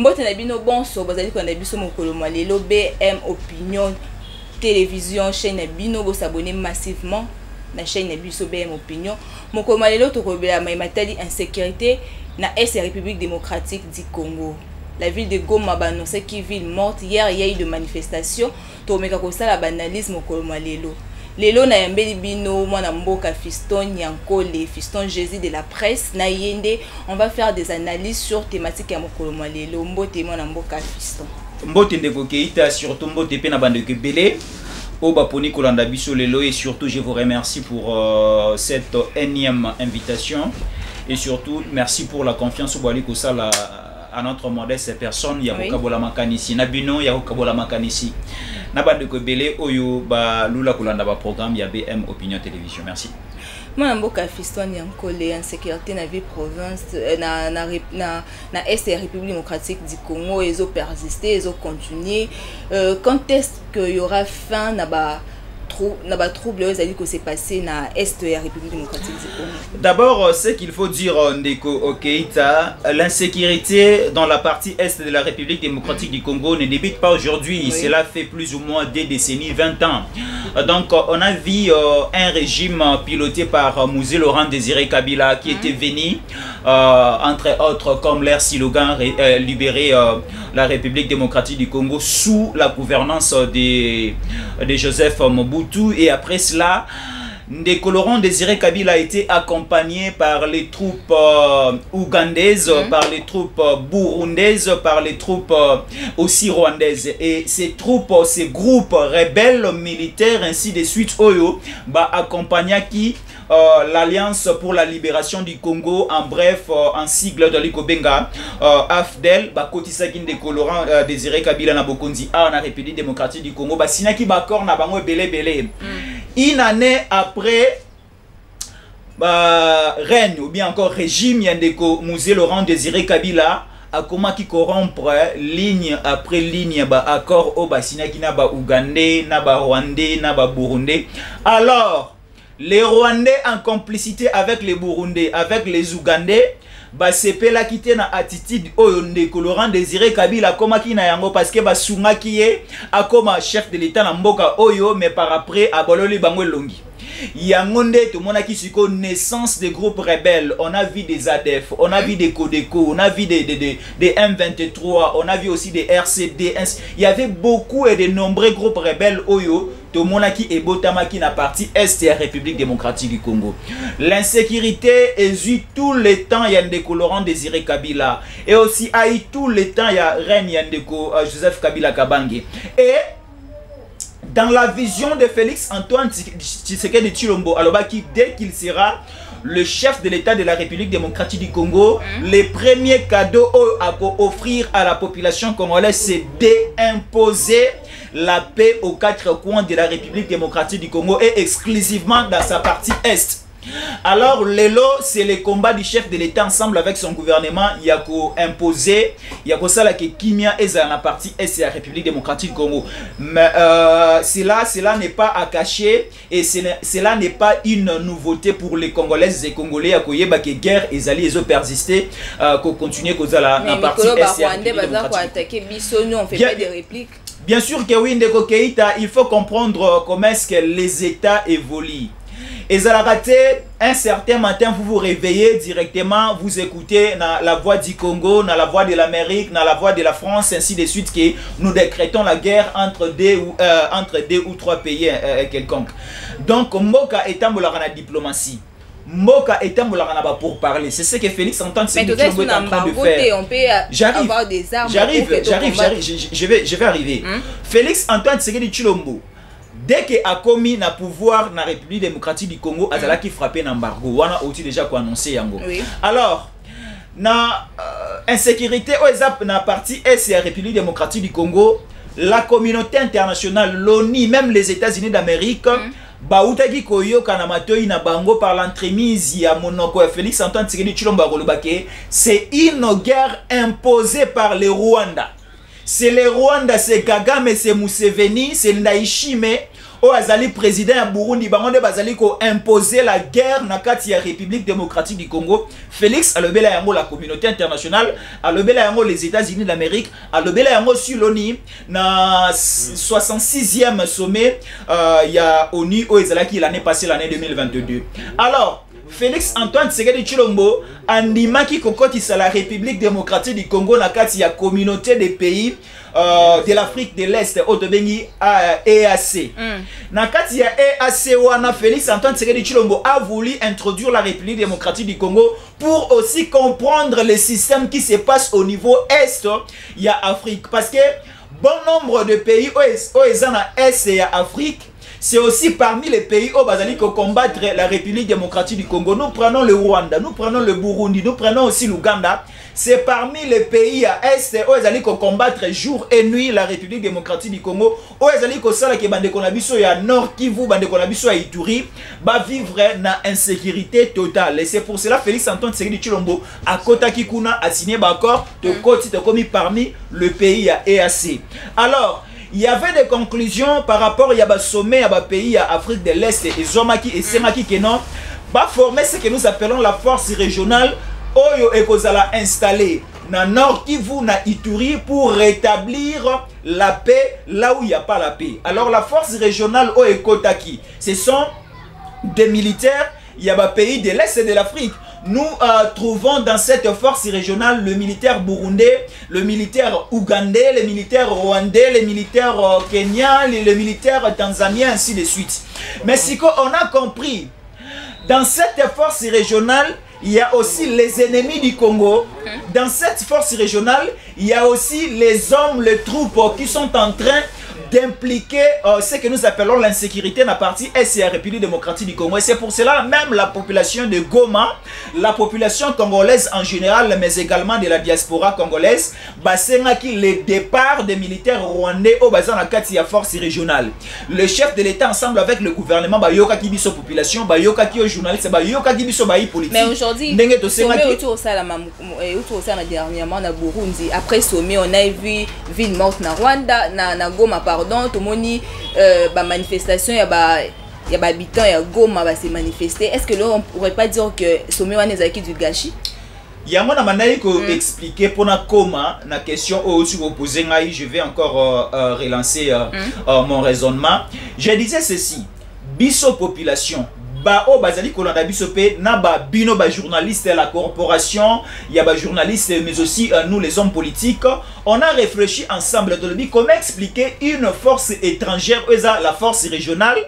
mbote na bino bonso bazali ko na biso mokolo malelo BM Opinion télévision chaîne na bino bo s'abonner massivement na chaîne na biso BM Opinion mokolo malelo to ko bela mai matali insécurité na Est République démocratique du Congo. La ville de Goma a annoncé qu'il ville morte. Hier, il y a eu de manifestations. Tomeka kosa la banalisme au Lelo. Lelo na yambeli bino mwana mboka Fiston Yankole, Fiston Jésus de la presse na yende. On va faire des analyses sur thématique ya mokolo Lelo. Mbote mwana mboka Fiston. Mbote ndeko keita surtout mbote pe na bande kebele. Oba poni kolanda biso lelo et surtout je vous remercie pour cette énième invitation et surtout merci pour la confiance au Kosala à notre modeste personne ya kokabola makanisi na bino ya kokabola makanisi na bande ko belé oyo ba lula kolanda ba programme ya BM Opinion Télévision. Merci. Mwana mboka Fiston Yankole insécurité na vie province na Est République démocratique du Congo ezo persister ezo continuer quand est-ce que y aura fin na ba trouble que c'est passé na Est de la République démocratique du Congo. D'abord, ce qu'il faut dire, Ndeko Keita, l'insécurité dans la partie Est de la République démocratique du Congo ne débute pas aujourd'hui. Oui. Cela fait plus ou moins des décennies, 20 ans. Donc, on a vu un régime piloté par Mouzé Laurent Désiré Kabila qui était venu, entre autres, comme l'air slogan, libérer la République démocratique du Congo sous la gouvernance de Joseph Mobutu. Et après cela, Ndeko Laurent Désiré Kabila a été accompagné par les troupes ougandaises, par les troupes burundaises, par les troupes aussi rwandaises. Et ces troupes, ces groupes rebelles militaires, ainsi de suite, Oyo, accompagna qui l'Alliance pour la libération du Congo, en bref, en sigle de l'Ikobenga, AFDEL, Kotisaki Ndeko Laurent Désiré Kabila na Bokonzi A en République démocratique du Congo, Sinaki Bakor na bango belé. Une année après règne ou bien encore régime Yandeko Mouzé Laurent Désiré Kabila a comment qui corrompre ligne après ligne accord au Sinaki na ba Ougandais, na ba Rwandais, na ba Burundais. Alors les Rwandais en complicité avec les Burundais, avec les Ougandais, c'est la quitté na attitude oyo Ndeko Laurent Désiré Kabila koma ki na yango parce que sunga ki a comme chef de l'état na mboka oyo mais par après abololi bango longi. Yangonde tout le monde qui suit naissance des groupes rebelles. On a vu des ADF, on a vu des Codeco, on a vu des M23, on a vu aussi des RCD. Il y avait beaucoup et de nombreux groupes rebelles oyo. Tout le monde qui est botama qui n'a parti Est et République démocratique du Congo. L'insécurité est tout le temps il y a Ndeko Laurent Désiré Kabila et aussi a eu tout le temps il y a règne Ndeko Joseph Kabila Kabange et dans la vision de Félix Antoine Tshisekedi Tshilombo, alors dès qu'il sera le chef de l'État de la République démocratique du Congo, les premiers cadeaux à offrir à la population congolaise, c'est d'imposer la paix aux quatre coins de la République démocratique du Congo et exclusivement dans sa partie Est. Alors, Lelo, c'est le combat du chef de l'État ensemble avec son gouvernement. Il y a qu'à imposer, il y a qu'à ça que Kimia est dans la partie Est de la République démocratique du Congo. Mais cela n'est pas à cacher et cela n'est pas une nouveauté pour les Congolaises et Congolais. Il y a que guerre et zali ils ont persisté, qu'on continue dans la partie Est de la République démocratique. Bien sûr que oui, Ndeko Keita, il faut comprendre comment est-ce que les États évoluent. Et ça a raté, un certain matin, vous vous réveillez directement, vous écoutez la voix du Congo, la voix de l'Amérique, la voix de la France, ainsi de suite, que nous décrétons la guerre entre deux ou trois pays quelconques. Donc, Moka est en la diplomatie. Moka est en pour parler. C'est ce que Félix Antoine Tshisekedi est en train de faire. On peut avoir des armes. J'arrive, je vais arriver. Félix Antoine Tshisekedi Tshilombo. Dès qu'il a commis le pouvoir dans la République démocratique du Congo, il a frappé l'embargo. On a déjà annoncé yango. Alors, na insécurité dans la partie Est de la République démocratique du Congo, la communauté internationale, l'ONU, même les États-Unis d'Amérique, bautaki koyo kanamato na bango par l'entremise ya monoko ya Félix Antoine Tshisekedi Tshilombo Golobake, c'est une guerre imposée par le Rwanda. C'est le Rwanda, c'est Kagame, c'est Museveni, c'est Ndayishime. o azali président ya Burundi bango nde bazali ko imposer la guerre na kati ya République démocratique du Congo. Félix alobela yango la communauté internationale, alobela yango les États-Unis d'Amérique, alobela yango sur l'ONU na 66e sommet ya ONU o ezalaki l'année passée, l'année 2022. Alors Félix Antoine Tshisekedi Tshilombo andimaki kokotisa la République démocratique du Congo na kati ya communauté des pays de l'Afrique de l'Est otobengi EAC. Na kati ya EAC wana Félix Antoine Tshisekedi Tshilombo a voulu introduire la République démocratique du Congo pour aussi comprendre les systèmes qui se passent au niveau Est ya Afrique, parce que bon nombre de pays au ezana Est ya Afrique, c'est aussi parmi les pays où bazali ko combattre la République démocratique du Congo. Nous prenons le Rwanda, nous prenons le Burundi, nous prenons aussi l'Ouganda. C'est parmi les pays à Est où bazali ko combattre jour et nuit la République démocratique du Congo. Où bazali ko sala ke bande konabiso ya Nord Kivu, bande konabiso ya Ituri, ba vivre na insécurité totale. Et c'est pour cela Félix Antoine Tshisekedi Tshilombo a kotaki kuna a signé ba accord de koti to komi parmi le pays à EAC. Alors il y avait des conclusions par rapport à sommet à pays à Afrique de l'Est et Zomaki et Semaki qui non va former ce que nous appelons la force régionale Oyo Ekozala installée na Nord Kivu na Ituri pour rétablir la paix là où il n'y a pas la paix. Alors la force régionale Oyo Ekotaki, ce sont des militaires, il y a des pays de l'Est et de l'Afrique. Nous trouvons dans cette force régionale le militaire burundais, le militaire ougandais, le militaire rwandais, le militaire kenyan, le militaire tanzanien, ainsi de suite. Mais si on a compris, dans cette force régionale, il y a aussi les ennemis du Congo. Dans cette force régionale, il y a aussi les hommes, les troupes qui sont en train d'impliquer ce que nous appelons l'insécurité dans la partie Est et la République démocratique du Congo. Et c'est pour cela même la population de Goma, la population congolaise en général, mais également de la diaspora congolaise, qui le départ des militaires rwandais au bazar na kati ya force régionale. Le chef de l'État ensemble avec le gouvernement bayoka ki biso population, bayoka ki journaliste, bayoka ki biso bayi politique. Mais aujourd'hui, dernièrement na Burundi, après sommet on a vu ville morte na Rwanda, na Goma pardon, tout le monde manifestation, il y a habitants à Goma va se manifester. Est-ce que là on pourrait pas dire que sommet wana ezaki du gâchis? Yango na manai ko expliquer pour na koma na question aussi vous poser ngai, je vais encore relancer mon raisonnement. Je disais ceci, biso population ba o bazali kolanda biso pe na ba bino ba journaliste la corporation, il y a ba journaliste mais aussi nous les hommes politiques, on a réfléchi ensemble de comment expliquer une force étrangère, la force régionale,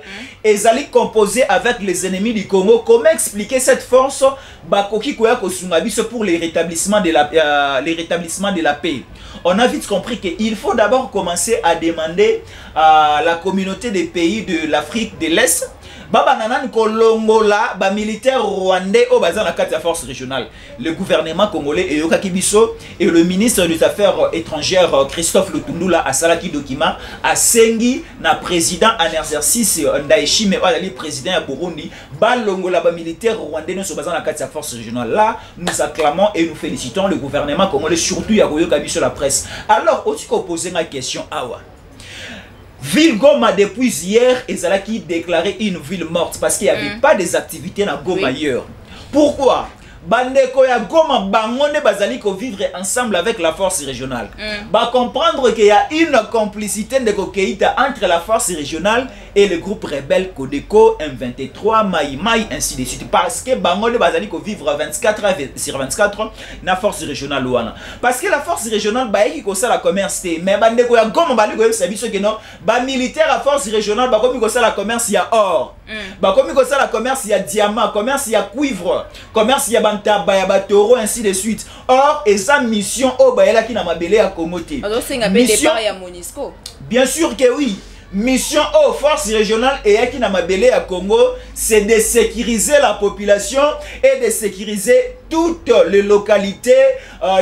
ezali composée avec les ennemis du Congo, comment expliquer cette force ba koki koya kosunga biso pour les rétablissements de la paix. On a vite compris qu'il faut d'abord commencer à demander à la communauté des pays de l'Afrique de l'Est Baba Nanan Kolongola, ba militaire rwandais au bazar la carte de force régionale. Le gouvernement congolais et Yoka Kibiso et le ministre des Affaires étrangères Christophe Lutundula a salaki document a sengi na président en exercice Ndaishi mais ali président à Burundi ba longola ba militaire rwandais no so bazar la carte de force régionale. Là nous acclamons et nous félicitons le gouvernement congolais, surtout Yoka Kibiso la presse. Alors aussi qu'on posait une question awa. Ville Goma depuis hier, Ezalaki déclaré une ville morte parce qu'il n'y avait pas des activités dans Goma ailleurs. Pourquoi? Bandeko ya Goma bangone bazali ko vivre ensemble avec la force régionale. Ba comprendre qu'il y a une complicité de Kokeita entre la force régionale et le groupe rebelle Codeco, M23, Mai Mai, ainsi de suite. Parce que bangone bazali ko vivre 24 heures sur 24 na force régionale wana. Parce que la force régionale ba eki ko sala commerce té, mais bandeko ya Goma bali ko sabi so que non, ba militaire à force régionale ba komi ko sala commerce ya or. Ba komi ko sala commerce ya diamant, commerce ya cuivre, commerce ya Baya taureau, ainsi de suite. Or, et sa mission au Bayala qui n'a ma belé à Komoté. Bien sûr que oui. Mission aux forces régionales et qui n'a ma belé à Congo, c'est de sécuriser la population et de sécuriser toutes les localités,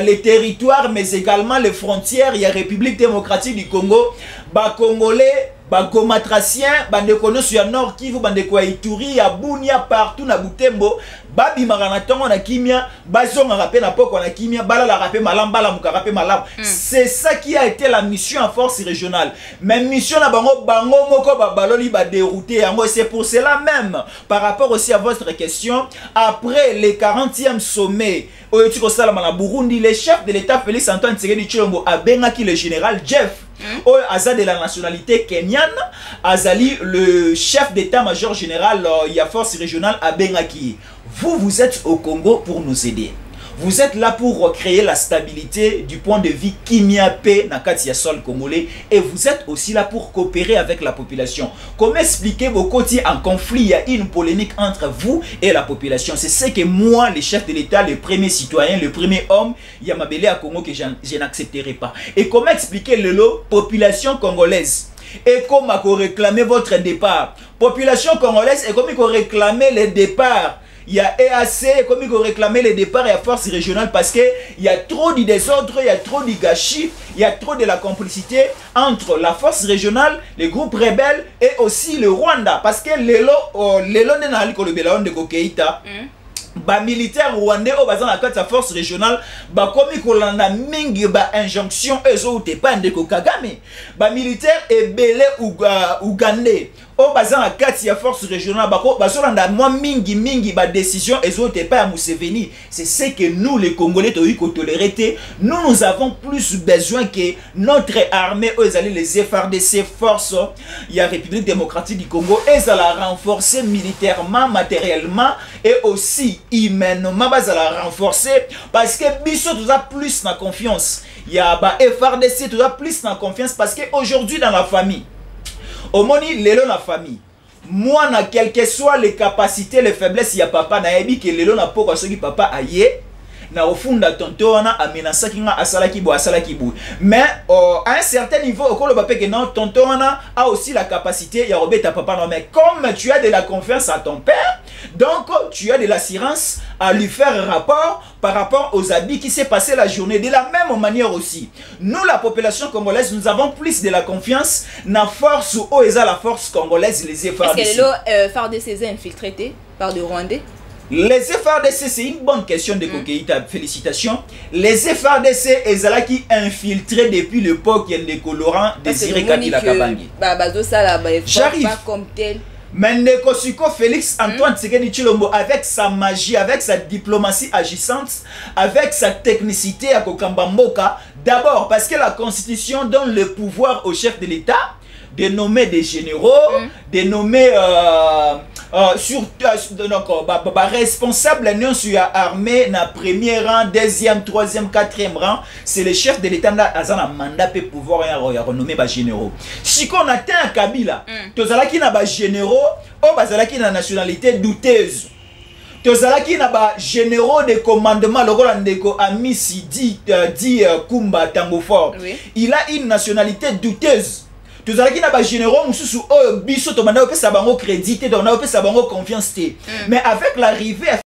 les territoires, mais également les frontières. Il y a République démocratique du Congo. Ba Congolais, bagomatracien bandeko nyonso ya Nord Kivu bandeko ya Ituri ya Bunia partout na Butembo babimaka na ntongo na kimia bazongaka mpe na poko na kimia balalaka mpe malamu balamukaka mpe malamu. C'est ça qui a été la mission en force régionale. Mais mission na bango moko babaloli dérouté yango. C'est pour cela même par rapport aussi à votre question, après le 40e sommet Oyotiko Salama na Burundi, le chef de l'État Félix Antoine Tshisekedi Tshilombo a bengaki le général Jeff Aza de la nationalité kenyane, Azali le chef d'état-major général il y a force régionale à bengaki. Vous êtes au Congo pour nous aider. Vous êtes là pour recréer la stabilité du point de vue Kimia P Nakatia Sol congolais et vous êtes aussi là pour coopérer avec la population. Comment expliquer vos côtés en conflit? Il y a une polémique entre vous et la population. C'est ce que moi, le chef de l'État, le premier citoyen, le premier homme, Yamabele à Congo, que je n'accepterai pas. Et comment expliquer le lot population congolaise? Et comment réclamer votre départ? Population congolaise et comment réclamer le départ? Il y a EAC, comme il faut réclamer les départs et la force régionale parce qu'il y a trop de désordre, il y a trop de gâchis, il y a trop de la complicité entre la force régionale, les groupes rebelles et aussi le Rwanda. Parce que les ba militaire rwandais au bazan la carte sa force régionale ba komi kolanda mingi ba injonction ezo te pa ndeko Kagame ba militaire ebele ugandais au bazan la carte ya force régionale ba ko bazolanda moi mingi ba décision ezo te pa ya Museveni. C'est ce que nous les Congolais toyi ko tolérer. Nous avons plus besoin que notre armée aux alliés les FARDC force il y a République démocratique du Congo et à la renforcer militairement, matériellement et aussi humainement à la renforcer parce que biso tout a plus na confiance. Il y a ba FARDC tout a plus na confiance parce que aujourd'hui dans la famille au moni lelo la famille moi na quelles que soient les capacités les faiblesses il y a papa na yebi que lelo na poko soki papa aye na ofunda tonto wana amenasaki nga asalaki bo mais à un certain niveau au kolo bape que non tonto wana a aussi la capacité ya robeta papa non mais comme tu as de la confiance à ton père donc tu as de l'assurance à lui faire rapport par rapport aux habits qui s'est passé la journée. De la même manière aussi nous la population congolaise nous avons plus de la confiance na force ou la force congolaise les FARDC. Est-ce que le FARDC est infiltré par des Rwandais? Les FARDC, c'est une bonne question de Kokeita. Félicitations. Les FARDC, ils ont qui infiltré depuis l'époque de Laurent Désiré Kabila Kabangi. J'arrive. Comme tel. Mais Nekosiko Félix Antoine Tshisekedi Tshilombo, avec sa magie, avec sa diplomatie agissante, avec sa technicité à Kokamba Mboka, d'abord parce que la Constitution donne le pouvoir au chef de l'État de nommer des généraux, de nommer responsable sur l'armée na premier rang, deuxième, troisième, quatrième rang. C'est le chef de l'État qui a un mandat pour pouvoir renommer les généraux. Si on atteint un Kabila, tous qui n'a pas généraux, qui n'a nationalité douteuse. Tozalaki na ba généraux de commandement lokola ndeko Amisi dit Kumba Tambofort. Il a une nationalité douteuse. Tozalaki na ba généraux mususu o biso to manda opesa bango crédité donc na opesa bango confiance té. Mais avec l'arrivée à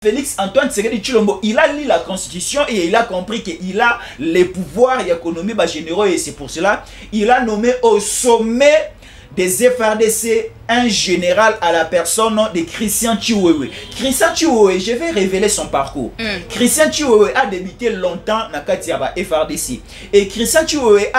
Félix Antoine Tshisekedi Tshilombo, il a lu la constitution et il a compris qu'il a les pouvoirs économiques ba généraux et c'est pour cela il a nommé au sommet des FARDC un général à la personne de Christian Chiwewe. Christian Chiwewe, je vais révéler son parcours. Christian Chiwewe a débuté longtemps dans Katiaba FARDC et Christian Chiwewe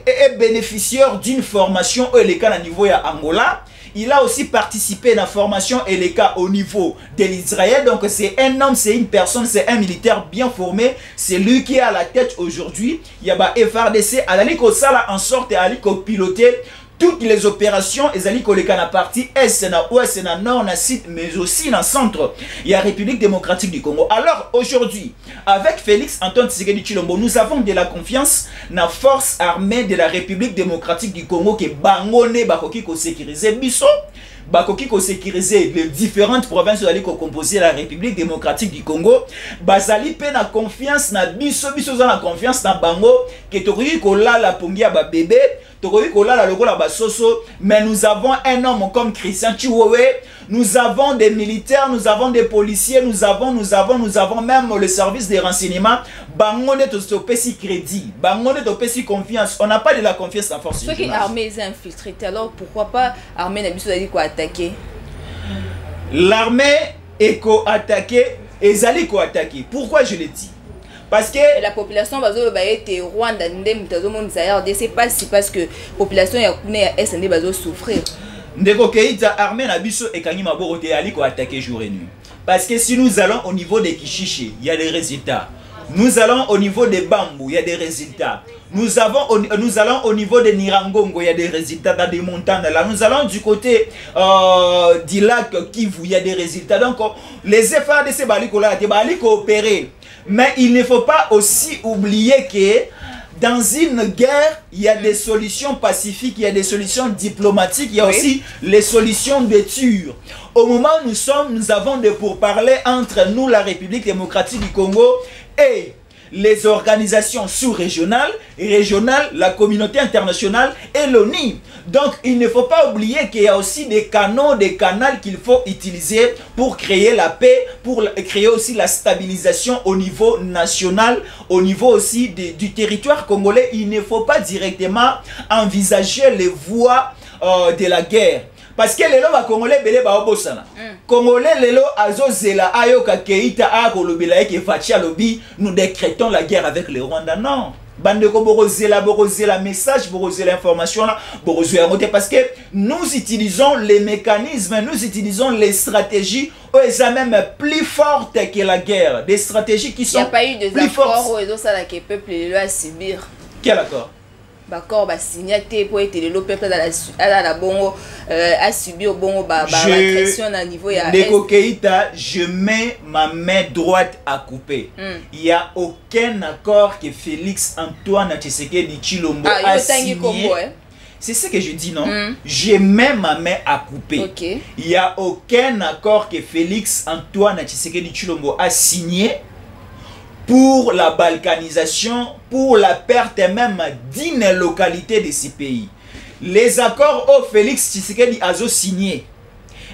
est bénéficiaire d'une formation ELK à niveau à Angola. Il a aussi participé à la formation ELK au niveau de l'Israël. Donc c'est un homme, c'est une personne, c'est un militaire bien formé. C'est lui qui est à la tête aujourd'hui. Il y a FARDC, Aliko Sala en sorte à Aliko piloter toutes les opérations, ils allaient coller la partie est, na ouest, na nord, na sud, mais aussi dans le centre. Il y a la République démocratique du Congo. Alors aujourd'hui, avec Félix Antoine Tshisekedi Tshilombo, nous avons de la confiance dans la force armée de la République démocratique du Congo qui est bangone bakoki ko sécuriser biso. Bakoki ko sécuriser les différentes provinces d'aller composer la République démocratique du Congo. Bazali pe na confiance na biso za na confiance na bango que tokoki ko la pongia ba bébé tokoki ko la lokola ba soso mais nous avons un homme comme Christian Chiwewe nous avons des militaires, nous avons des policiers, nous avons même le service des renseignements. Bangonde topesi crédit, bangonde topesi confiance. On n'a pas de la confiance en force. Ceux qui l'armée est infiltrée, alors pourquoi pas l'armée n'a pas dit quoi attaquer? L'armée est attaquée et Zali quoi attaquer. Pourquoi je le dis? Parce que la population va être Rwanda, c'est pas si parce que la population va souffrir. Ndeko Keïta armée na biso et kangi maboro te ali ko attaquer jour et nuit. Parce que si nous allons au niveau des Kishiché, il y a des résultats. Nous allons au niveau des Bambou, il y a des résultats. Nous allons au niveau de Nirangongo, il y a des résultats dans des montagnes là. Nous allons du côté du lac Kivu, il y a des résultats. Donc les efforts de ces balikola, des bali coopérer. Mais il ne faut pas aussi oublier que dans une guerre, il y a des solutions pacifiques, il y a des solutions diplomatiques, il y a aussi les solutions de tir. Au moment où nous avons des pourparlers entre nous, la République démocratique du Congo, et les organisations sous-régionales, régionales, la communauté internationale et l'ONU. Donc, il ne faut pas oublier qu'il y a aussi des canaux qu'il faut utiliser pour créer la paix, pour créer aussi la stabilisation au niveau national, au niveau aussi du territoire congolais. Il ne faut pas directement envisager les voies de la guerre. Parce que les lois congolais belé ba obosana. Congolais lelo azozela ayoka Keïta akolobela ke fatia lobi nous décrétons la guerre avec les Rwandais. Non. Bandeko borozela message, borozela information là, borozela moté parce que nous utilisons les mécanismes, nous utilisons les stratégies elles même plus fortes que la guerre, des stratégies qui sont plus fortes. Il n'y a pas eu des accords où ils ça que le peuple doit subir. Quel accord? D'accord, signé pour être le peuple à la bongo a subi au bongo la pression à niveau ya Ndeko Keïta, je mets ma main droite à couper. Il n'y a aucun accord que Félix Antoine Tshisekedi Tshilombo a signé. C'est ce que je dis, non? Je mets ma main à couper. Okay. Il n'y a aucun accord que Félix Antoine Tshisekedi Tshilombo a signé pour la balkanisation, pour la perte même d'une localité de ces pays. Les accords au Félix Tshisekedi a signé.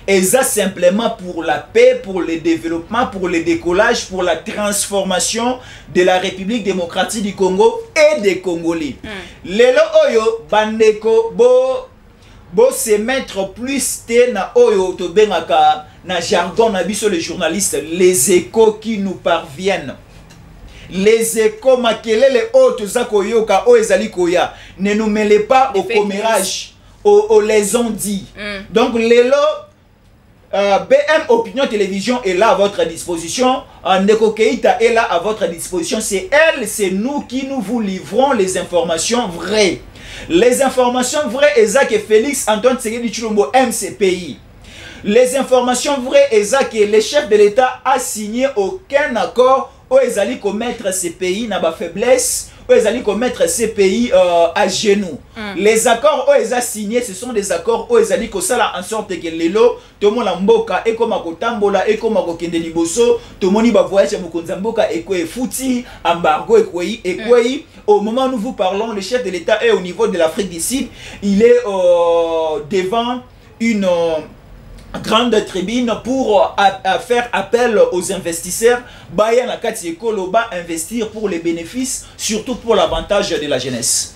Et ça simplement pour la paix, pour le développement, pour le décollage, pour la transformation de la République démocratique du Congo et des Congolais. Lelo oyo bandeko bo se mettre plus te na oyo to bengaka na jargon na biso les journalistes, les échos qui nous parviennent. Les échos makelele autres zakoyoka o ezali koya ne nous mêlez pas au commérage au les ont dit. Donc lelo BM Opinion Télévision est là à votre disposition. Ndeko Keïta est là à votre disposition. C'est elle, c'est nous qui nous vous livrons les informations vraies. Les informations vraies, c'est que Félix Antoine Tshisekedi Tshilombo aime ces pays. Les informations vraies, c'est que le chef de l'État a signé aucun accord où ils allaient commettre ces pays n'a pas faiblesse, où ils allaient commettre ces pays à genoux. Les accords où ils ont signé, ce sont des accords où ils allaient que ça en sorte que lelo tout le monde mboka et comme akotambola et comme akokende liboso tout le monde va voyager mukonza mboka et quoi fouti embargo et quoi au moment où nous vous parlons, le chef de l'État est au niveau de l'Afrique du Sud, il est devant une grande tribune pour faire appel aux investisseurs investir pour les bénéfices, surtout pour l'avantage de la jeunesse.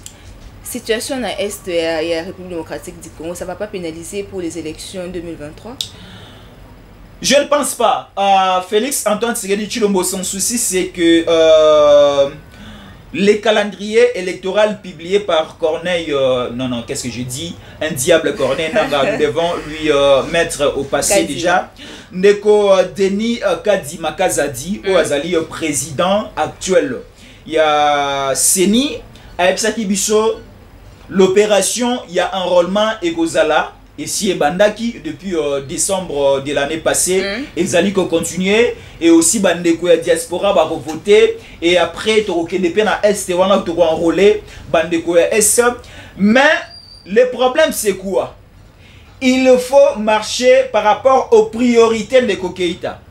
Situation à Est et à la République démocratique du Congo, ça ne va pas pénaliser pour les élections 2023? Je ne pense pas. Félix Antoine Tshisekedi Tshilombo, son souci c'est que les calendriers électoraux publiés par Corneille, non, qu'est-ce que je dis? Un diable Corneille, nous devons lui mettre au passé déjà. Ndeko Denis Kadima Kazadi, Azali président actuel. Il y a Seni, Aepsaki Bisso, l'opération, il y a enrôlement et Gozala. Et si Bandaki depuis décembre de l'année passée, ils allaient continuer et aussi Bandeko ya diaspora va voter et après Toroke de peine à Est on a enrôlé Bandeko ya Est. Mais le problème c'est quoi? Il faut marcher par rapport aux priorités de Keïta.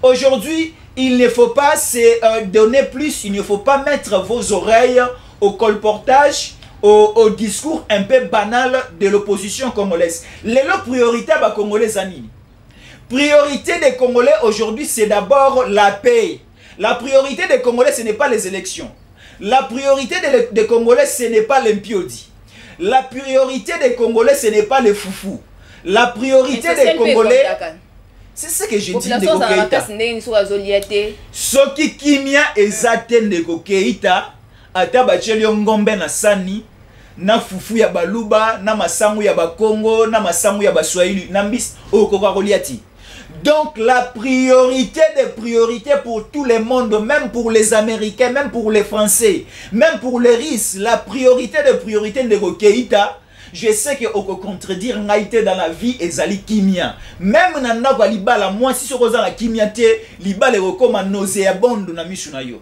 Aujourd'hui, il ne faut pas se donner plus, il ne faut pas mettre vos oreilles au colportage, au discours un peu banal de l'opposition congolaise. Les priorités congolaises, Priorité des Congolais aujourd'hui, c'est d'abord la paix. La priorité des Congolais, ce n'est pas les élections. La priorité des Congolais, ce n'est pas l'impiodi. La priorité des Congolais, ce n'est pas les foufous. La priorité des Congolais, c'est ce que je dis. Soki kimia ezate ndeko Keita, ata bacheli ngombe na sani, na fufu ya baluba, na masangu ya bakongo, na masangu ya baswahili, na mbisi okoka koliati. Donc la priorité des priorités pour tout le monde, même pour les Américains, même pour les Français, même pour les Russes, la priorité des priorités de Keita, je sais que on peut contredire Naïté dans la vie et Zali Kimia. Même Nanda Libala, moi si je suis la Kimia, Libala est comme nauséabonde na mishunayo.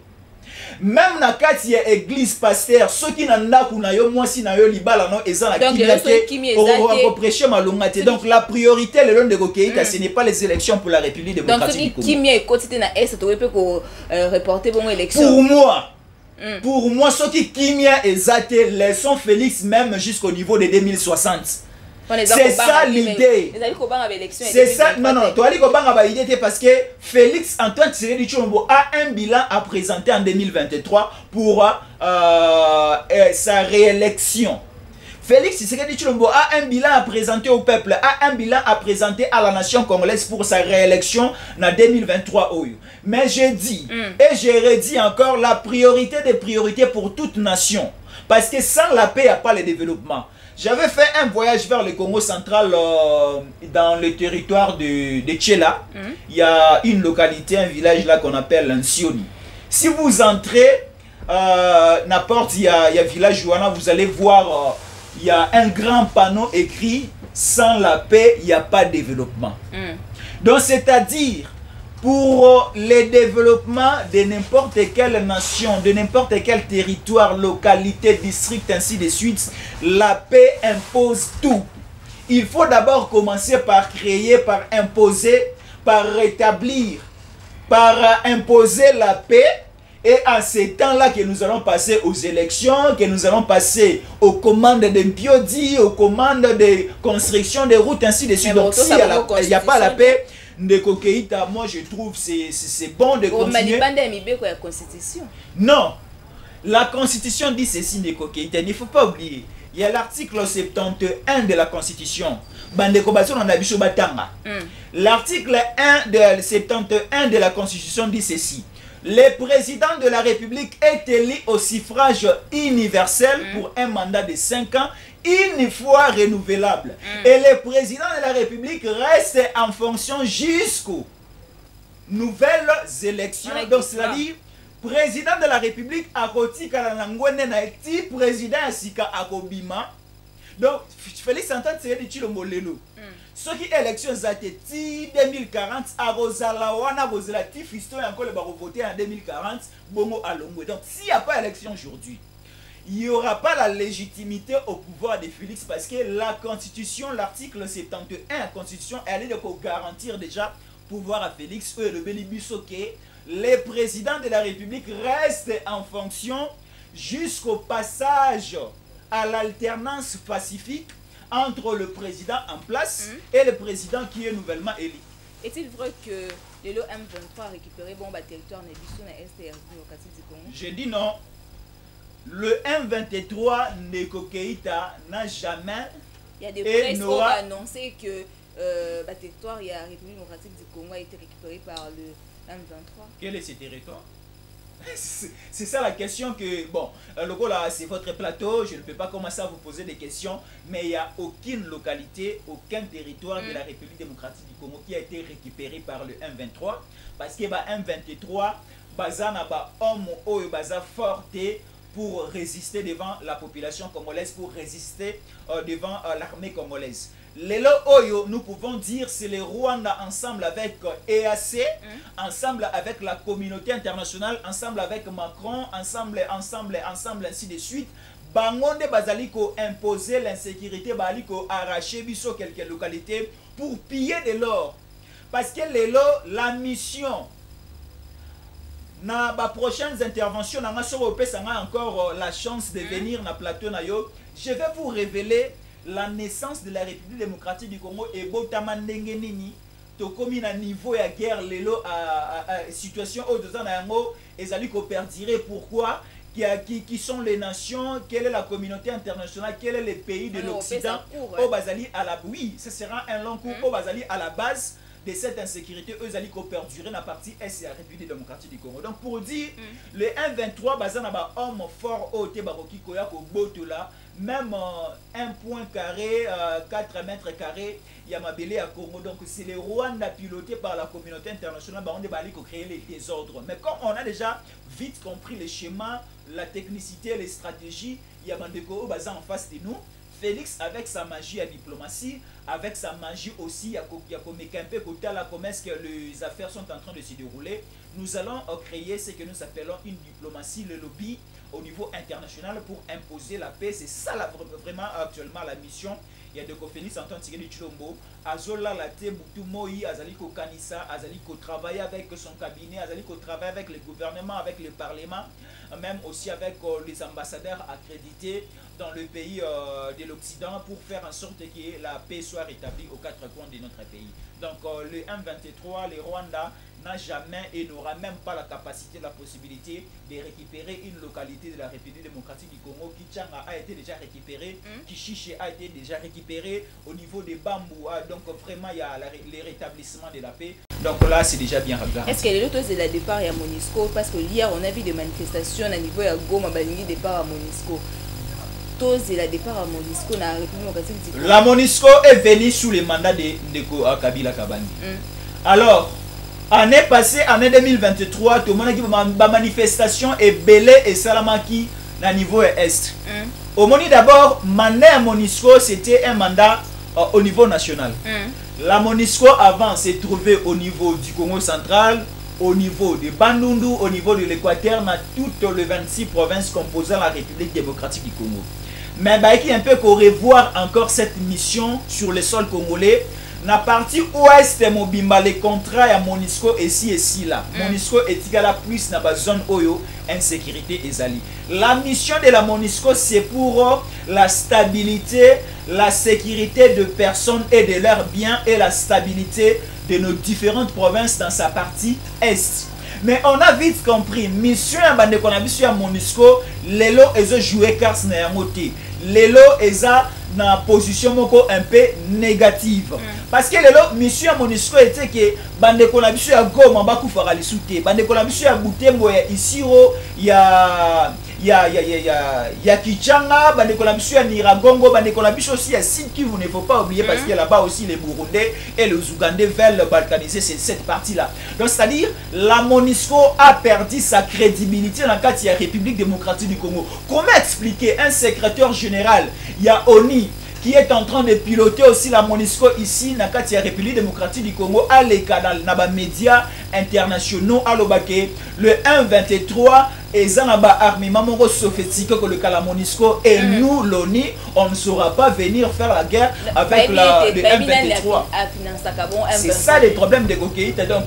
Même na kati ya église pasteur ceux qui n'anda kuna yo moi si na yo libala non eza na kimia on prêcher malongate. Donc la priorité le long de Keita ce n'est pas les élections pour la République démocratique du Congo. Donc kimia est côté na est to peut ko reporter bon élection. Pour moi ceux qui kimia ezate laissons Félix même jusqu'au niveau de 2060. C'est ça l'idée. C'est ça. Non, non, tu as dit que parce que Félix Antoine Tshisekedi Tshilombo a un bilan à présenter en 2023 pour sa réélection. Félix Tshisekedi Tshilombo a un bilan à présenter au peuple, a un bilan à présenter à la nation congolaise pour sa réélection en 2023. Mais j'ai dit, et je redis encore, la priorité des priorités pour toute nation. Parce que sans la paix, il n'y a pas le développement. J'avais fait un voyage vers le Congo central dans le territoire de Tchela. Il y a une localité, un village là qu'on appelle Nsioni. Si vous entrez, n'importe, il y a village Jouana, vous allez voir, il y a un grand panneau écrit « Sans la paix, il n'y a pas de développement ». Donc c'est-à-dire, pour le développement de n'importe quelle nation, de n'importe quel territoire, localité, district, ainsi de suite, la paix impose tout. Il faut d'abord commencer par créer, par imposer, par rétablir, par imposer la paix. Et en ces temps-là que nous allons passer aux élections, que nous allons passer aux commandes d'impiodi, aux commandes de construction des routes, ainsi de suite. Donc s'il n'y a pas la paix, Ndeko Keita, moi je trouve c'est bon de continuer. Non, la constitution dit ceci, Ndeko Keita, il ne faut pas oublier. Il y a l'article 71 de la constitution. L'article 71 de la constitution dit ceci. Le président de la République est élu au suffrage universel pour un mandat de 5 ans, une fois renouvelable. Et le président de la République reste en fonction jusqu'aux nouvelles élections. Donc, c'est-à-dire, président de la République a roti Kalanangwene na eti président Sika Akobima. Donc, Félix Antoine Tshisekedi Tshilombo lelo. Ce qui est élection Zateti 2040, à Rosalawana, Rosalatif, histoire encore le barreau voter en 2040, Bongo Alongwe. Donc, s'il n'y a pas élection aujourd'hui, il n'y aura pas la légitimité au pouvoir de Félix parce que la Constitution, l'article 71 de la Constitution, elle est de garantir déjà pouvoir à Félix, le Bélibusoke, le président de la République reste en fonction jusqu'au passage à l'alternance pacifique entre le président en place et le président qui est nouvellement élu. Est-il vrai que le M23 a récupéré bon territoire Nebiso na STR démocratique du Congo? Je dis non. Le M23 Ndeko Keita n'a jamais. Il y a des presse qui ont annoncé que le territoire de la République démocratique du Congo a été récupéré par le M23. Quel est ce territoire? C'est ça la question que, bon, le gars là, c'est votre plateau, je ne peux pas commencer à vous poser des questions, mais il n'y a aucune localité, aucun territoire de la République démocratique du Congo qui a été récupéré par le M23, parce que le M23, baza na ba homme ou baza forte pour résister devant la population congolaise, pour résister devant l'armée congolaise. Lelo Oyo, nous pouvons dire c'est le Rwanda ensemble avec EAC, ensemble avec la communauté internationale, ensemble avec Macron, ensemble, ainsi de suite. Bangonde Bazaliko imposer l'insécurité, Baliko arracher biso quelques localités pour piller de l'or. Parce que la mission, dans les prochaines interventions, on a encore la chance de venir dans le plateau. Je vais vous révéler la naissance de la République démocratique du Congo et Botamandengenini to komi na niveau ya guerre lelo à situation au deux ans na yango ezali ko perdurer. Pourquoi? Qui sont les nations, quelle est la communauté internationale, quel est les pays de l'Occident au Bazali à la oui, ce sera un long cours au Bazali à la base de cette insécurité, eux allaient perdurer dans la partie Est et la République démocratique du Congo. Donc pour dire, le 1,23 bazana ba homme fort au Tebaroki Koya ko botola, même 1 point carré, 4 mètres carrés, il y a Mabélé à Congo. Donc c'est les Rwanda pilotés par la communauté internationale, on est pour créer les désordres. Mais comme on a déjà vite compris les schémas, la technicité, les stratégies, il y a Mandeko Baza en face de nous. Félix, avec sa magie à diplomatie, avec sa magie aussi, il y a comment est-ce que les affaires sont en train de se dérouler. Nous allons créer ce que nous appelons une diplomatie, le lobby au niveau international pour imposer la paix. C'est ça vraiment actuellement la mission. Il y a de Félix Antoine Tshisekedi Tshilombo, Azola Late Boutou-Moï, Azaliko Kanissa, Azaliko travailler avec son cabinet, Azaliko travailler avec le gouvernement, avec le parlement, même aussi avec les ambassadeurs accrédités dans le pays de l'Occident pour faire en sorte que la paix soit rétablie aux quatre coins de notre pays. Donc le M23, le Rwanda n'a jamais et n'aura même pas la capacité, la possibilité de récupérer une localité de la République démocratique du Congo. Kichanga a été déjà récupéré, Kishiche a été déjà récupéré, au niveau des Bambou, donc vraiment il y a le rétablissement de la paix. Donc là c'est déjà bien regardé. Est-ce que les autres c'est le départ à MONUSCO? Parce que hier on a vu des manifestations à niveau de Goma, Balingi départ à MONUSCO. La MONUSCO est venue sous le mandat de Kabila Kabani. Alors, année passée, année 2023, tout le monde a dit que la manifestation est belée et salamaki à niveau est. Au moment d'abord, mandat MONUSCO, c'était un mandat au niveau national. La MONUSCO avant s'est trouvée au niveau du Congo central, au niveau de Bandundu, au niveau de l'Équateur, dans toutes les 26 provinces composant la République démocratique du Congo. Mais il un peu qu'on revoir encore cette mission sur le sol congolais. Na partie ouest mobimba les contrats à MONUSCO ici et ci là. MONUSCO est égal à plus na zone oyo insécurité ezali. La mission de la MONUSCO c'est pour la stabilité, la sécurité de personnes et de leurs biens et la stabilité de nos différentes provinces dans sa partie est. Mais on a vite compris, mission à bande qu'on a vu sur MONUSCO, lelo ezo jouer carte na yamote. Lelo eza na position moko un peu négative. Parce que lelo mission à MONUSCO était que bande qu'on a vu sur Goma ba kufara lisute, bande qu'on a vu sur Butembo ya Isiro ya Kichanga, bande qu'on a vu sur Niragongo, bande qu'on a vu aussi à Sud Kivu, il ne faut pas oublier parce que là-bas aussi les Burundais et les Ougandais veulent balkaniser cette partie-là. Donc c'est-à-dire la MONUSCO a perdu sa crédibilité dans la République démocratique du Congo. Comment expliquer un secrétaire général, il y a ONI qui est en train de piloter aussi la MONUSCO ici dans la République démocratique du Congo à l'école dans les médias internationaux à l'Obake le 1-23 et Zanaba armée maman sophétique que le la MONUSCO et nous l'ONI on ne saura pas venir faire la guerre avec le 1-23. C'est ça les problèmes de Gokeïta. Donc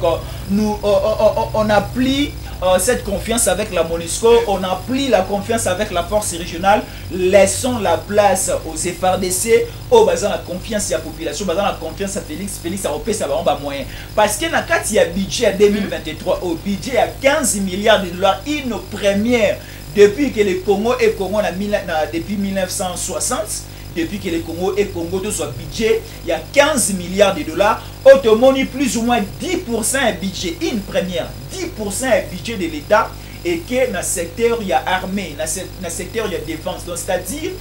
nous on a pris cette confiance avec la MONUSCO, on a pris la confiance avec la force régionale, laissons la place aux FRDC, aux basant la confiance de la population, basant la confiance à Félix a repris ça va moyen. Parce que dans il y a budget 2023, au budget à 15 milliards de dollars, une première depuis que le Congo est Congo depuis 1960. Depuis que le Congo et Congo de son budget, il y a 15 milliards de dollars. Automoni plus ou moins 10% est budget, une première, 10% est budget de l'État et que dans le secteur il y a armée, dans le secteur il y a défense. Donc c'est-à-dire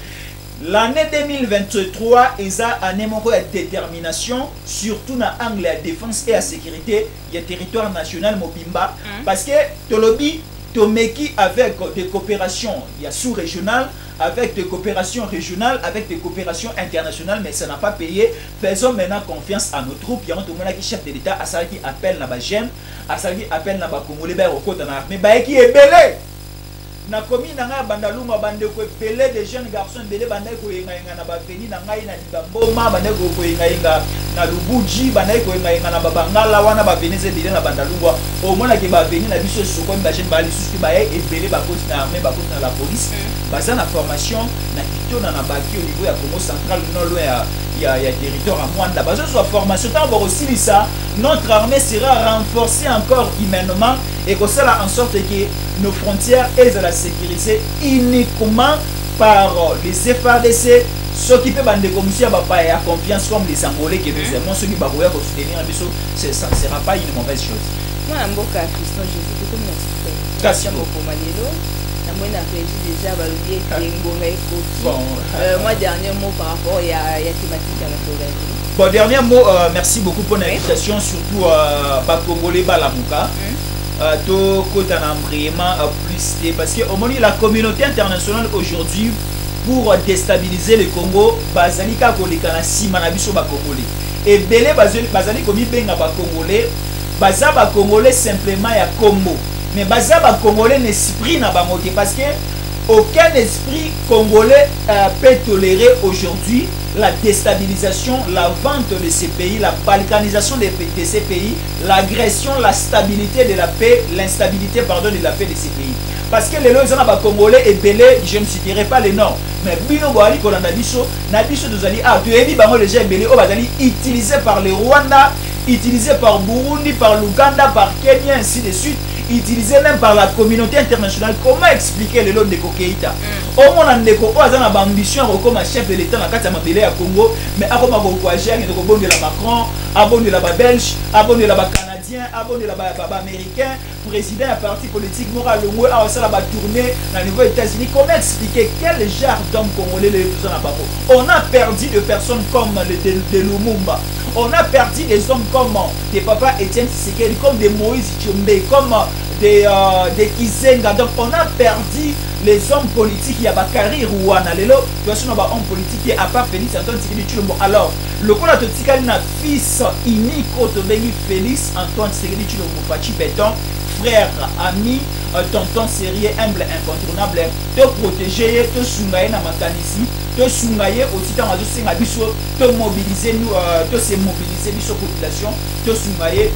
l'année 2023 ils a année de détermination surtout dans l'angle de défense et la sécurité, il y a territoire national Mobimba parce que Tolobi Tomeki avec des coopérations, il y a sous-régional, avec des coopérations régionales, avec des coopérations internationales, mais ça n'a pas payé. Faisons maintenant confiance à nos troupes. Il y a un qui chef de l'État, à ça qui appelle la Bagem, à ça qui appelle la Congolais, au côté de l'armée, qui est belé. Na commune na bandaluma bande ko belé des jeunes garçons belé bande ko yenga na baveni na ngai na libamboma bande ko yenga na lubuji bande ko yenga na babangala wana baveni ze belé na bandalungwa au mona ke baveni na biso soko ba jeune ba lisusu ba ye belé ba cause na armée ba cause na la police baza na formation na kito na baki au niveau ya Congo central non loin y a territoire à Mwanda. Parce que sur la formation, aussi ça, notre armée sera renforcée encore humainement et que cela en sorte que nos frontières aient la sécurité uniquement par les FARDC. Ceux qui peuvent bande comme si papa et à confiance comme les Angolais qui nous aimons, ceux qui vont soutenir, ça ne sera pas une mauvaise chose. Moi, je suis Christian Jésus, comme Merci beaucoup. Déjà moi dernier mot par rapport à la thématique à bon, dernier mot, merci beaucoup pour l'invitation, surtout Congolais Balamuka. To kotana vraiment plus parce que au moins la communauté internationale aujourd'hui pour déstabiliser le Congo bazalika kolekana sima na biso ba Congolais et belé bazali komi benga ba Congolais baza ba Congolais simplement ya Congo mais baza ba Congolais n'esprit na bango te parce que aucun esprit congolais peut tolérer aujourd'hui la déstabilisation, la vente de ces pays, la balkanisation de ces pays, l'agression, la stabilité de la paix, l'instabilité pardon de la paix de ces pays. Parce que les gens congolais et belé, je ne citerai pas les noms, mais bino boali kolanda biso, na biso dozali tu ebi bango les gens belé o bazali utilisé par le Rwanda, utilisé par Burundi, par l'Ouganda, par Kenya ainsi de suite. Utilisé même par la communauté internationale. Comment expliquer le lot de Keïta? Au moins, on a ambition comme chef de l'État dans le Congo, mais avant de abonner la Macron, abonner la Belge, abonner la Canadien, abonner la Américain, président d'un parti politique, moral le a aussi la tournée dans les États-Unis. Comment expliquer quel genre d'hommes congolais les on a perdu de personnes comme de Lumumba. On a perdu des hommes comme des papas Etienne Tshisekedi, comme des Moïse Tshombe, comme des Kizenga. Donc on a perdu les hommes politiques. Il y a Bakari Rouana. Les autres hommes politiques à part Félix Antoine Tshisekedi Tshilombo. Alors, le coup de na fils unique Otobengi Félix Antoine Tshisekedi Tshilombo Fachi Béton, frère, ami, tonton sérieux, humble, incontournable, te protéger, te soulager na makanisi, te soulager aussi dans la biso, te mobiliser nous, te se mobiliser biso population, te soulager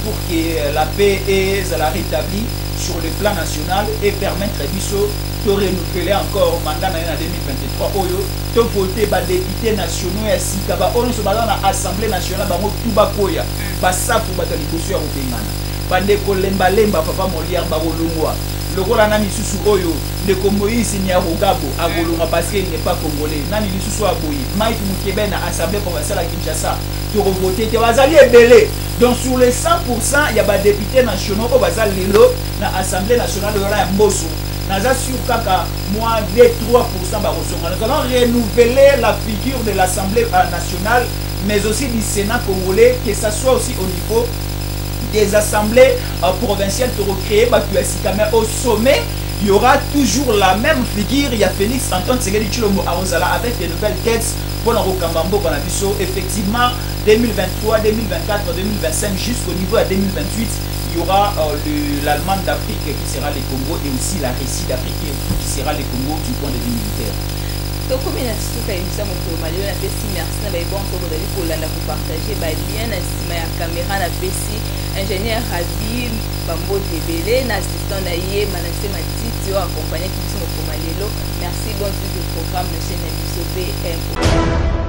pour que la paix est rétablie sur le plan national et permettre biso de renouveler encore le mandat en 2023 oyo te voter ba députés nationaux ya sikaba on se bazana assemblée nationale bango tubakoya basafu batali kosu ya obengana bandeko lemba papa Molière bakolongwa lokola nani susu oyo ndeko Moïse Nyarugabo akolongwa parce qu'il n'est pas congolais nani lisusu aboyi Mike Mukebe na assemblée provinciale à Kinshasa to voter te bazali ebele donc sur les 100% il y a des députés nationaux au bazal lelo na assemblée nationale de la Mbosso naza sur kaka moins de 3% barosonga. Nous allons renouveler la figure de l'Assemblée nationale mais aussi du Sénat congolais, que ce soit aussi au niveau des assemblées provinciales pour recréer mais au sommet il y aura toujours la même figure. Il y a Félix Antoine Tshisekedi Tshilombo Arozala avec des nouvelles têtes pour la Rokambambo Banabiso. Effectivement 2023, 2024, 2025 jusqu'au niveau à 2028 il y aura l'Allemagne d'Afrique qui sera le Congo et aussi la Russie d'Afrique qui sera le Congo du point de vue militaire. Donc, comme il y a ce qu'il y a merci pour partager bien la caméra na PC ingénieur Rabi Bambo Debele assistant naie Manassé Matiti accompagné qui sont au Malelo. Merci bon suite du programme de chaîne BM.